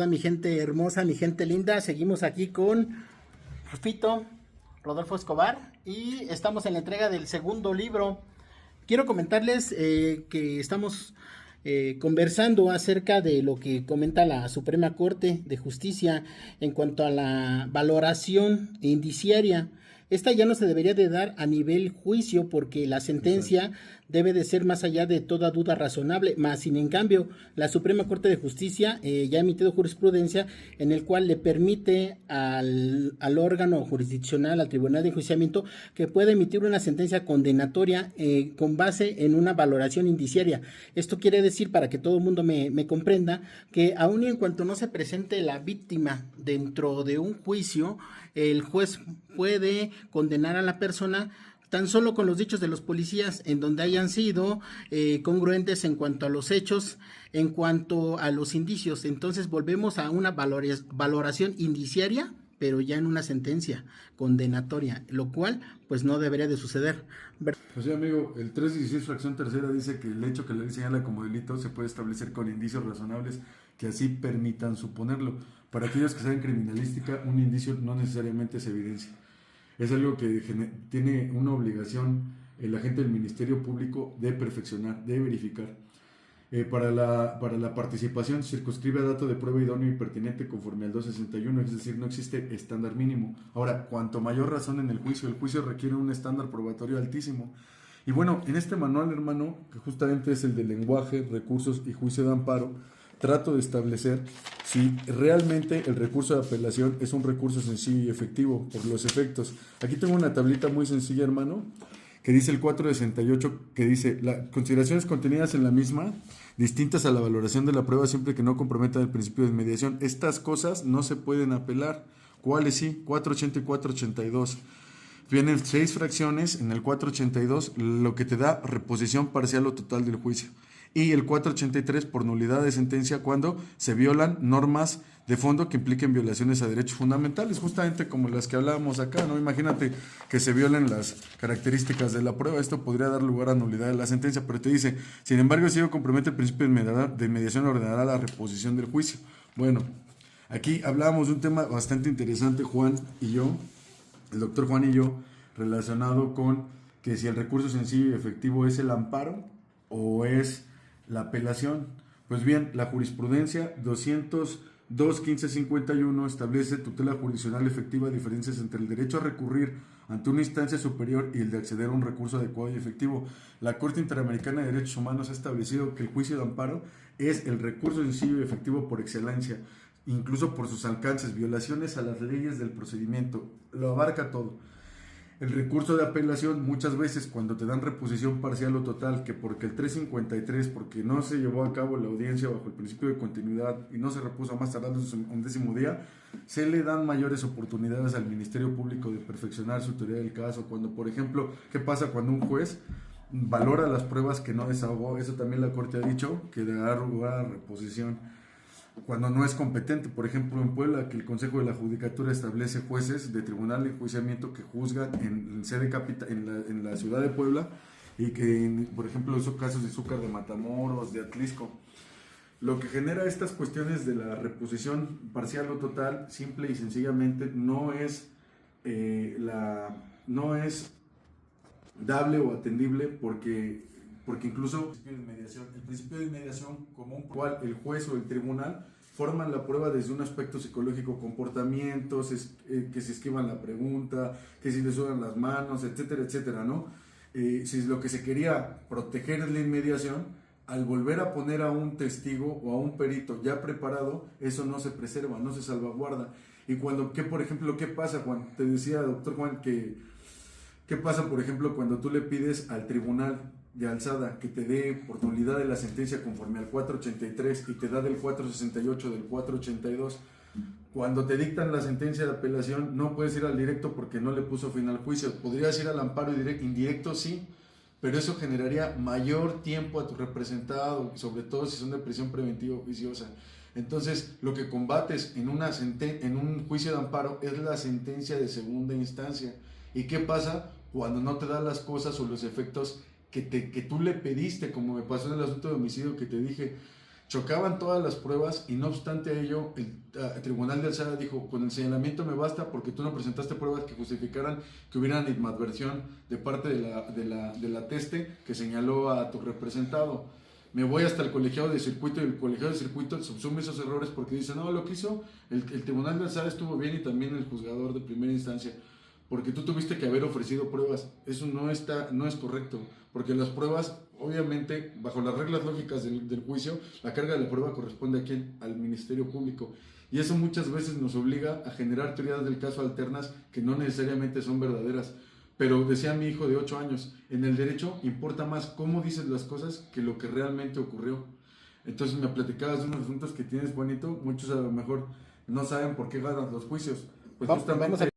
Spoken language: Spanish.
Hola mi gente hermosa, mi gente linda, seguimos aquí con Rufito, Rodolfo Escobar y estamos en la entrega del segundo libro. Quiero comentarles que estamos conversando acerca de lo que comenta la Suprema Corte de Justicia en cuanto a la valoración indiciaria. Esta ya no se debería de dar a nivel juicio porque la sentencia debe de ser más allá de toda duda razonable, más sin en cambio la Suprema Corte de Justicia ya ha emitido jurisprudencia en el cual le permite al órgano jurisdiccional, al Tribunal de Enjuiciamiento, que pueda emitir una sentencia condenatoria con base en una valoración indiciaria. Esto quiere decir, para que todo el mundo me comprenda, que aun y en cuanto no se presente la víctima dentro de un juicio, el juez puede condenar a la persona tan solo con los dichos de los policías en donde hayan sido congruentes en cuanto a los hechos, en cuanto a los indicios. Entonces volvemos a una valoración indiciaria, pero ya en una sentencia condenatoria, lo cual pues no debería de suceder. Pues sí, amigo, el 316 fracción tercera dice que el hecho que la ley señala como delito se puede establecer con indicios razonables que así permitan suponerlo. Para aquellos que saben criminalística, un indicio no necesariamente es evidencia. Es algo que tiene una obligación el agente del Ministerio Público de perfeccionar, de verificar. Para la participación circunscribe a dato de prueba idóneo y pertinente conforme al 261, es decir, no existe estándar mínimo. Ahora, cuanto mayor razón en el juicio requiere un estándar probatorio altísimo. Y bueno, en este manual, hermano, que justamente es el de lenguaje, recursos y juicio de amparo, trato de establecer si realmente el recurso de apelación es un recurso sencillo y efectivo por los efectos. Aquí tengo una tablita muy sencilla, hermano, que dice el 468, que dice las consideraciones contenidas en la misma, distintas a la valoración de la prueba siempre que no comprometan el principio de mediación. Estas cosas no se pueden apelar. ¿Cuáles sí? 480 y 482. Vienen 6 fracciones en el 482, lo que te da reposición parcial o total del juicio. Y el 483 por nulidad de sentencia cuando se violan normas de fondo que impliquen violaciones a derechos fundamentales, justamente como las que hablábamos acá, ¿no? Imagínate que se violen las características de la prueba, esto podría dar lugar a nulidad de la sentencia, pero te dice, sin embargo, si ello compromete el principio de mediación, ordenará la reposición del juicio. Bueno, aquí hablábamos de un tema bastante interesante, Juan y yo, el doctor Juan y yo, relacionado con que si el recurso sencillo y efectivo es el amparo o es la apelación. Pues bien, la jurisprudencia 202.1551 establece tutela jurisdiccional efectiva, diferencias entre el derecho a recurrir ante una instancia superior y el de acceder a un recurso adecuado y efectivo. La Corte Interamericana de Derechos Humanos ha establecido que el juicio de amparo es el recurso sencillo y efectivo por excelencia, incluso por sus alcances, violaciones a las leyes del procedimiento, lo abarca todo. El recurso de apelación, muchas veces cuando te dan reposición parcial o total, que porque el 353, porque no se llevó a cabo la audiencia bajo el principio de continuidad y no se repuso a más tardar en su 11º día, se le dan mayores oportunidades al Ministerio Público de perfeccionar su teoría del caso. Cuando, por ejemplo, ¿qué pasa cuando un juez valora las pruebas que no desahogó? Eso también la Corte ha dicho, que dará lugar a reposición. Cuando no es competente, por ejemplo en Puebla, que el Consejo de la Judicatura establece jueces de tribunal de enjuiciamiento que juzgan en sede capital, en la ciudad de Puebla, y que, por ejemplo, esos casos de Zúcar de Matamoros, de Atlisco, lo que genera estas cuestiones de la reposición parcial o total, simple y sencillamente, no es dable o atendible porque incluso el principio de mediación común, cual el juez o el tribunal forman la prueba desde un aspecto psicológico, comportamientos, que se esquivan la pregunta, que si le sudan las manos, etcétera, etcétera, ¿no? Si lo que se quería proteger es la inmediación, al volver a poner a un testigo o a un perito ya preparado, eso no se preserva, no se salvaguarda. Y por ejemplo, ¿qué pasa, Juan? Te decía, doctor Juan, ¿qué pasa, por ejemplo, cuando tú le pides al tribunal de alzada que te dé por nulidad de la sentencia conforme al 483 y te da del 468, del 482? Cuando te dictan la sentencia de apelación no puedes ir al directo porque no le puso fin al juicio. Podrías ir al amparo indirecto, sí, pero eso generaría mayor tiempo a tu representado, sobre todo si son de prisión preventiva oficiosa. Entonces, lo que combates en un juicio de amparo es la sentencia de segunda instancia. ¿Y qué pasa cuando no te dan las cosas o los efectos que tú le pediste, como me pasó en el asunto de homicidio que te dije? chocaban todas las pruebas y no obstante ello, el Tribunal de Alzada dijo, con el señalamiento me basta porque tú no presentaste pruebas que justificaran que hubiera animadversión de parte de la teste que señaló a tu representado. Me voy hasta el colegiado de circuito y el colegiado de circuito subsume esos errores porque dice, no, lo que hizo el Tribunal de Alzada estuvo bien y también el juzgador de primera instancia. Porque tú tuviste que haber ofrecido pruebas. Eso no es correcto. Porque las pruebas, obviamente, bajo las reglas lógicas del juicio, la carga de la prueba corresponde a quién? Al Ministerio Público. Y eso muchas veces nos obliga a generar teorías del caso alternas que no necesariamente son verdaderas. Pero decía mi hijo de 8 años, en el derecho importa más cómo dices las cosas que lo que realmente ocurrió. Entonces me platicabas de unos asuntos que tienes, Juanito. Muchos a lo mejor no saben por qué ganas los juicios. Pues Vamos justamente a